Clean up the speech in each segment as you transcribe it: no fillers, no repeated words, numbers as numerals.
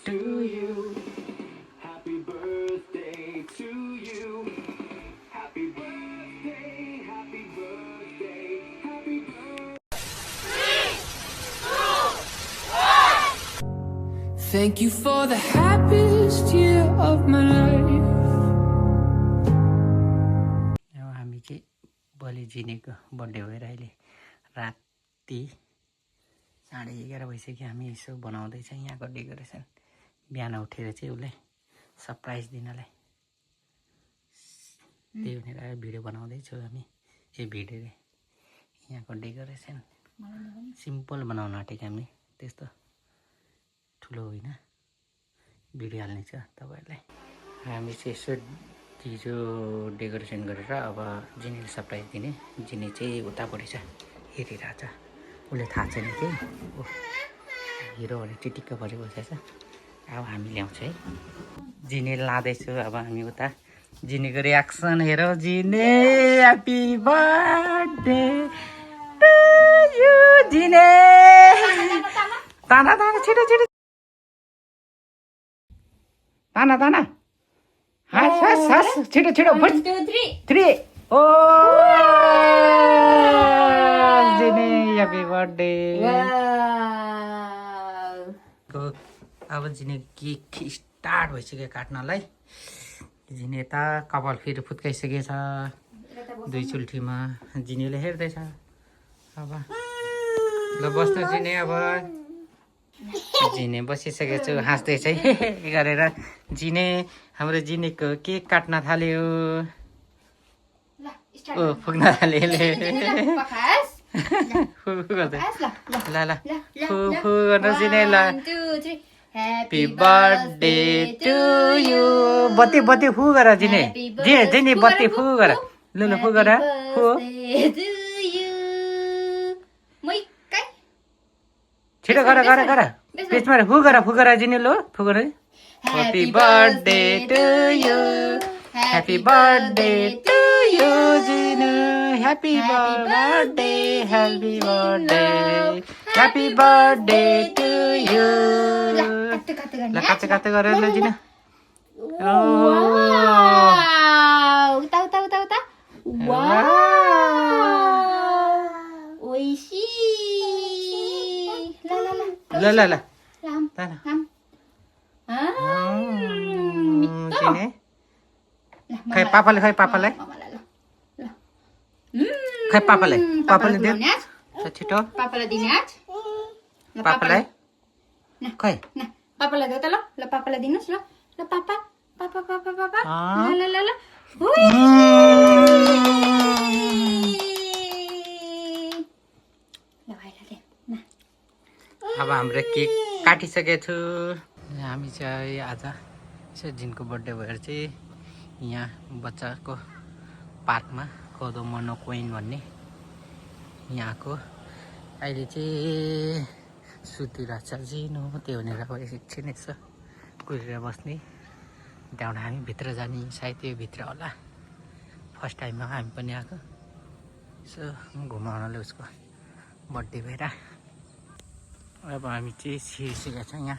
to you. Happy birthday to you. Happy birthday, happy birthday, happy birthday. Thank you for the happiest year of my life. हामी चाहिँ भोलि जिनेको birthday भएर अहिले राति 11:30 भइसक्यो। हामी यसो बनाउँदैछ यहाँको डेकोरेसन। बिहान उठेर चाहिँ उसलाई सरप्राइज दिनलाई त्यही भनेर भिडियो बनाउँदैछौँ हामी। यो भिडियो यहाँको डेकोरेसन सिम्पल बनाउन आँटेको हामी, त्यस्तो ठुलो होइन। भिडियो हाल्ने छ तपाईँहरूलाई। हामी चाहिँ यसो चिजो डेकोरेसन गरेर अब जिनीले सरप्राइज दिने। जिनी चाहिँ उतापट्टि छ, हेरिरहेको छ। उसले थाहा छैन कि हिरो भने चिटिक्क परि बसेको छ। अब हामी ल्याउँछ है। जिनी लाँदैछु अब हामी उता। जिनीको रियाक्सन हेरौँ। जिनी ह्याप्पी बर्थडे टु यु। जिनी ताना ताना छिटो छिटो ताना ताना। हस् हस् हस् छिटो छिटो। 1 2 3 ओ जिनी ह्याप्पी बर्थडे। अब जिनी केक स्टार्ट भइसक्यो काट्नलाई। जिनी यता कपाल फेरि फुत्काइसकेछ दुई चुल्ठीमा। जिनीले हेर्दैछ। अब ल बस्नु जिनी। अब जिनी बसिसकेको छु, हाँस्दैछ है गरेर। जिनी हाम्रो जिनीको केक काट्न थाल्यो। ओ फुक्न थाल्यो फु गर्दै। ल ल फु फु गर्नु जिनी। ल ह्याप्पी बर्थडे टु यु। बत्ती बत्ती फु गर जिनी। जिनी बत्ती फु गर। ल ल फु गर फु। छिटो गर गर गर। पेटमा फु गर फु गर जिनी। लो फु गर। Happy birthday to you. Happy birthday to you Jinu. Happy birthday happy birthday happy birthday to you. ल काटे काटे गरेर ल जिनु। उता उता उता उता। ओइसी। ल ल ल जिनी खै पापाले खै पापालाई खै पापालाई पापाले दे छिटो। पापालाई दिने आज। पापालाई खै पापालाई दे त। ल ल पापालाई दिनुहोस्। ल ल पापा पापा पापा पापा। ल ल ल अब हाम्रो केक काटिसकेको छु। हामी चाहिँ आज यसो जिनको बर्थडे भएर चाहिँ यहाँ बच्चाको पार्कमा कोदो मनो कोइन भन्ने यहाँको अहिले चाहिँ सुतिरहेको छ जिनो। त्यो भनेर अब एकछिन यसो कुरेर बस्ने। त्यहाँबाट हामी भित्र जाने सायद त्यो भित्र होला। फर्स्ट टाइममा हामी पनि आएको यसो घुमाउनले उसको बर्थडे भएर। अब हामी चाहिँ छिरिसकेका छौँ यहाँ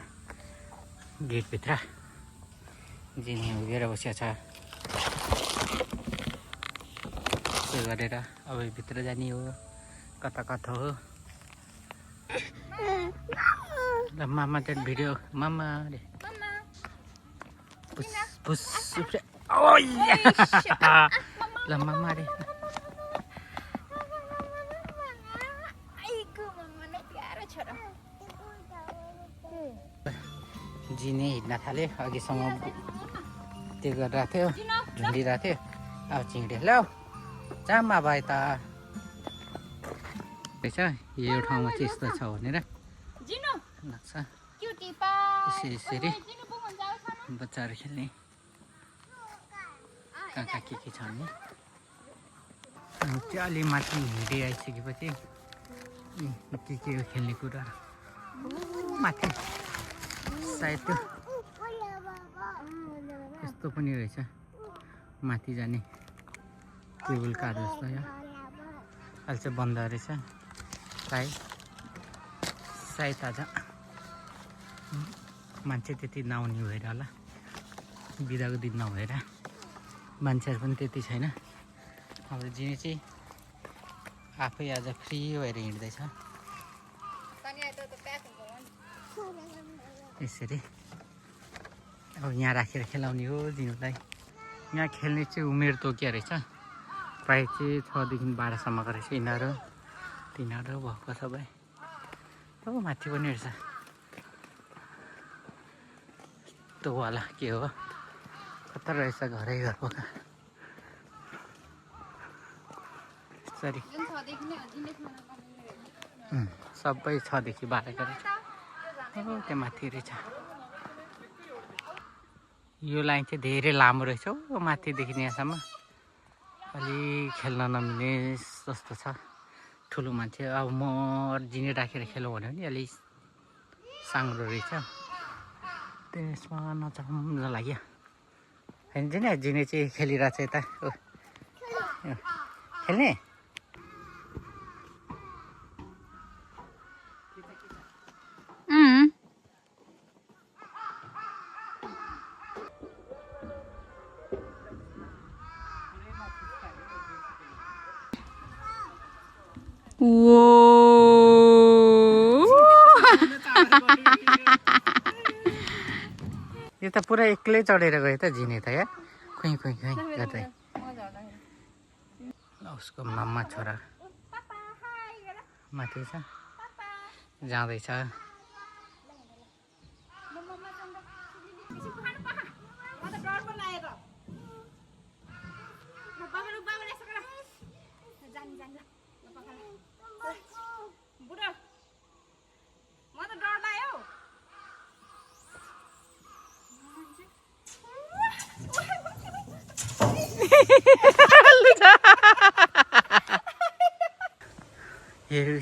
गेटभित्र। जिनी उभिएर बसेको छ। त्यो गरेर अब भित्र जाने हो। कता कता हो। ल मामा चाहिँ भिडियो मामा रे पुस पुस ल मामा रे। जिनी हिँड्न थाल्यो। अघिसम्म त्यो गरिरहेको थियो, झुन्डिरहेको थियो। अब चिँडे ल जामा भयो त रहेछ। यो ठाउँमा चाहिँ यस्तो छ भनेर लाग्छ। यसरी बच्चाहरू खेल्ने कहाँ कहाँ के छ भने त्यो अलि माथि हिँड्दै आइसकेपछि के खेल्ने कुराहरू माथि सायद त्यो यस्तो पनि रहेछ माथि जाने केबल कार जस्तो। यहाँ अहिले चाहिँ बन्द रहेछ सायद आज मान्छे त्यति नआउने भएर होला बिदाको दिन नभएर मान्छेहरू पनि त्यति छैन अब जिनी चाहिँ आफै आज फ्री भएर हिँड्दैछ यसरी अब यहाँ राखेर खेलाउने हो जिनुलाई यहाँ खेल्ने चाहिँ उमेर तोकिया रहेछ प्रायः चाहिँ 6 देखि 12 सम्मको रहेछ तिनीहरू भएको सबै अब माथि पनि रहेछ त्यो वाला के हो कता रहेछ घरै घर पका यसरी सबै 6 देखि 12 को रहेछ त्यो माथि रहेछ यो लाइन चाहिँ धेरै लामो रहेछ हो माथिदेखि यहाँसम्म अलि खेल्न नमिल्ने जस्तो छ ठुलो मान्छे अब म जिने राखेर खेलौँ भन्यो भने अलि साङ्ग्रो रहेछ त्यसमा नचाउन लाग्यो होइन जिने चाहिँ खेलिरहेको छ यता खेल्ने यो त पुरा एक्लै चढेर गयो त जिने त या खुइ गर्दै उसको मामा छोरा माथि छ जाँदैछ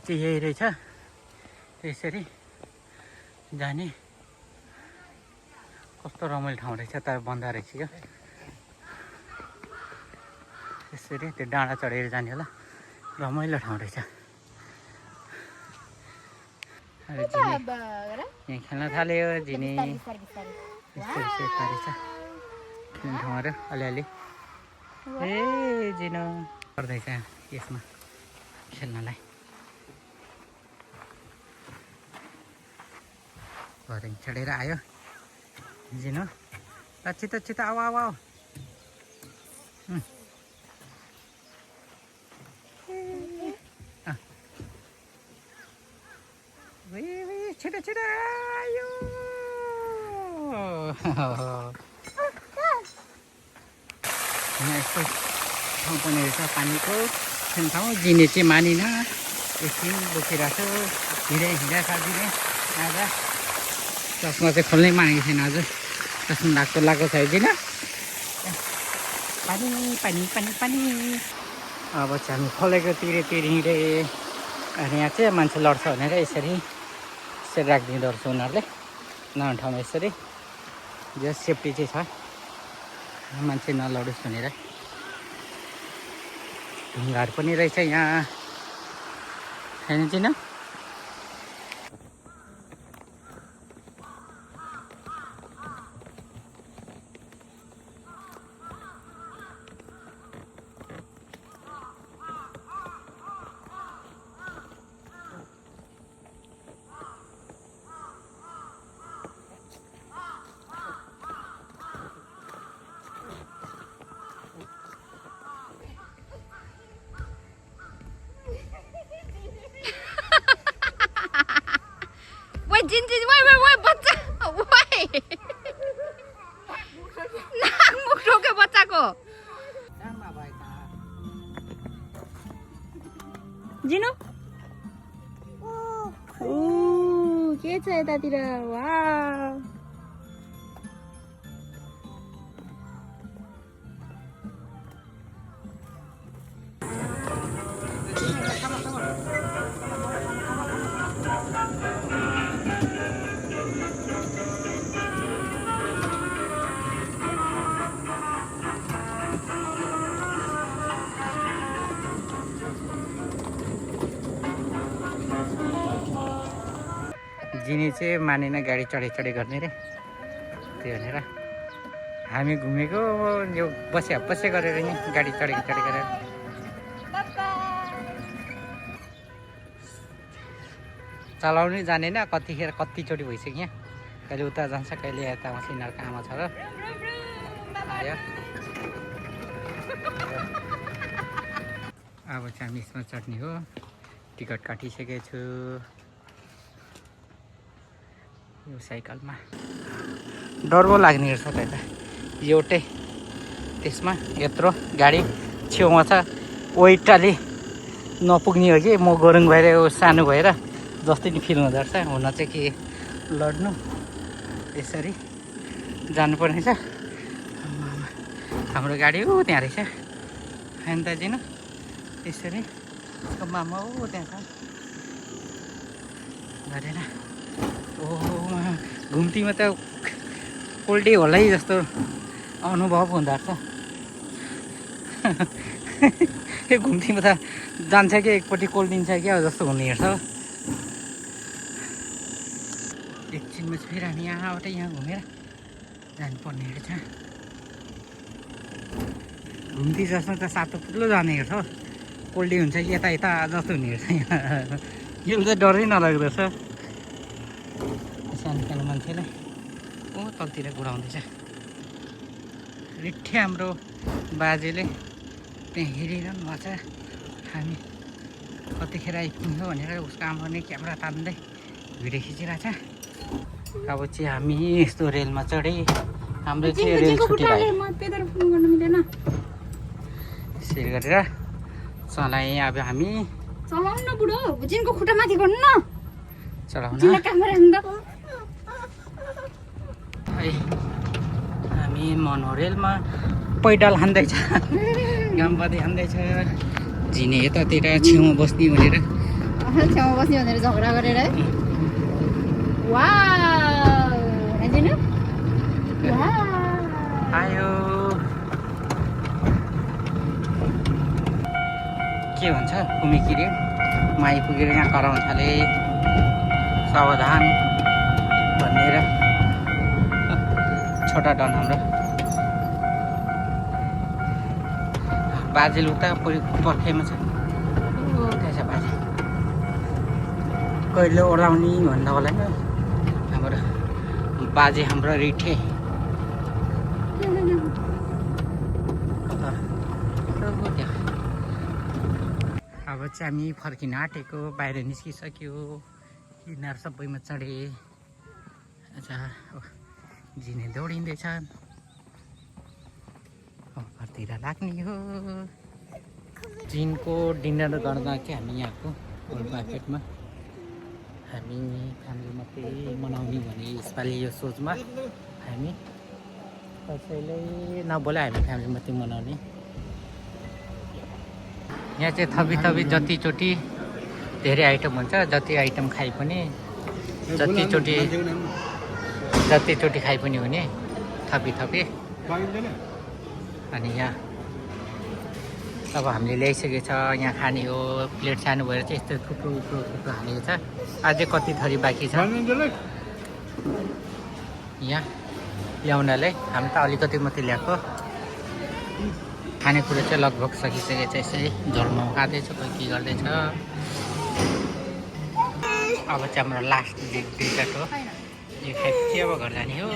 यही रहेछ यसरी जाने कस्तो रमाइलो ठाउँ रहेछ त बन्दा रहेछ क्या यसरी त्यो डाँडा चढेर जाने होला रमाइलो ठाउँ रहेछ यहाँ खेल्न थाल्यो जिनी यस्तो पारेछ खेल्ने ठाउँहरू अलिअलि ए जिनो गर्दैछ यसमा खेल्नलाई भरे चढेर आयो जिनो छिटो आऊ छिटो आयो यहाँ यस्तो ठाउँ पनि रहेछ पानीको खेल्ने ठाउँ जिने चाहिँ मानिन एकछिन बोकिरहेको छु हिँडा साजिने आज चस्मा चाहिँ खोल्नै मागेको छैन आज चस्मा लाग्छ होइन पानी अब चाहिँ हामी खोलेको तिर हिँडे अनि यहाँ चाहिँ मान्छे लड्छ भनेर यसरी राखिदिँदो रहेछ उनीहरूले नयाँ ठाउँमा यसरी जो सेफ्टी चाहिँ छ मान्छे नलडोस् भनेर ढुङ्गाहरू पनि रहेछ यहाँ छैन चाहिँ Wait, बच्चा नाक रोक्यो बच्चाको जिनु के छ यतातिर वाउ जिनी चाहिँ मानेन गाडी चढाइ गर्ने रे, त्यही भनेर हामी घुमेको यो बसे गरेर नि गाडी चढेको गरेर। चलाउनै जानेन, कतिखेर कतिचोटि भइसक्यो यहाँ, कहिले उता जान्छ कहिले यता आउँछ, यिनीहरूको आमा छ र आयो। अब चाहिँ हामी यसमा चढ्ने हो, टिकट काटिसकेको छु यो साइकलमा। डर पो लाग्ने रहेछ त यता एउटै त्यसमा यत्रो गाडी छेउमा छ, ओइटाले नपुग्ने हो कि म गोरुङ भएर सानो भएर जस्तै नि फिल हुँदो रहेछ। हुन चाहिँ के लड्नु यसरी जानुपर्ने छ। हाम्रो गाडी ऊ त्यहाँ रहेछ होइन दाजिनु, यसरी उसको मामा ऊ त्यहाँ छ गरेर। ओहो घुम्तीमा त कोल्डे होला है जस्तो अनुभव हुँदो रहेछ। यो घुम्तीमा त जान्छ कि एकपट्टि कोल्डिन्छ क्या जस्तो हुने हेर्छ। एकछिनमा चाहिँ फेरि हामी यहाँबाट यहाँ घुमेर जानुपर्ने रहेछ। घुम्ती जस्तो त सातो पुग्लो जाने हेर्छ, कोल्डी हुन्छ कि यता यता जस्तो हुने हेर्छ। यहाँ यो चाहिँ डरै नलाग्दो रहेछ। सानो सानो मान्छेलाई ऊ तलतिर गुडाउँदैछ। रिट्ठे हाम्रो बाजेले त्यहाँ हेरिरहनु भएको छ हामी कतिखेर आइपुग्यो भनेर, उसको आमाले क्यामेरा तान्दै भिडियो खिचिरहेछ। अब चाहिँ हामी यस्तो रेलमा चढेँ, हाम्रो चाहिँ रेल छुट्टी भयो। यसरी गरेर चलाएँ। अब हामी चलाउनु बुढो, जिनको खुट्टा माथि गर्नु न, चलाउन हामी मनोरेलमा पैडल हान्दैछ, गामबादी हान्दैछ। झिने यतातिर छेउमा बस्ने भनेर झगडा गरेर है। आयो के भन्छ घुमिकिरे म आइपुगेर यहाँ कराउन थाले, सावधान भनेर। छोटा डन हाम्रो बाजे उता पर्खाइमा छ, त्यहाँ छ बाजे। कहिले ओर्लाउने भन्दा होला नि हाम्रो बाजे, हाम्रो रिठे। अब चाहिँ हामी फर्किन आँटेको, बाहिर निस्किसक्यो, यिनीहरू सबैमा चढे। अच्छा झिने दौडिँदैछ, घरतिर लाग्ने हो। जिनको डिनर गर्दा चाहिँ हामी यहाँको ओल्ड मार्केटमा हामी फ्यामिली मात्रै मनाउने भने यसपालि यो सोचमा हामी कसैले नबोला, हामी फ्यामिली मात्रै मनाउने। यहाँ चाहिँ थपी जतिचोटि धेरै आइटम हुन्छ, जति आइटम खाइ पनि जतिचोटि खाइ पनि हुने थपी। अनि यहाँ अब हामीले ल्याइसकेको छ, यहाँ खाने हो। प्लेट सानो भएर चाहिँ यस्तो थुप्रो हालेको छ। अझै कति थरी बाँकी छ यहाँ ल्याउनलाई। हामी त अलिकति मात्रै ल्याएको। खानेकुरा चाहिँ लगभग सकिसकेको छ। यसै झोलमा खाँदैछ, कोही के गर्दैछ। अब चाहिँ हाम्रो लास्ट डेजर्ट हो, यो खाएपछि अब घर जाने हो।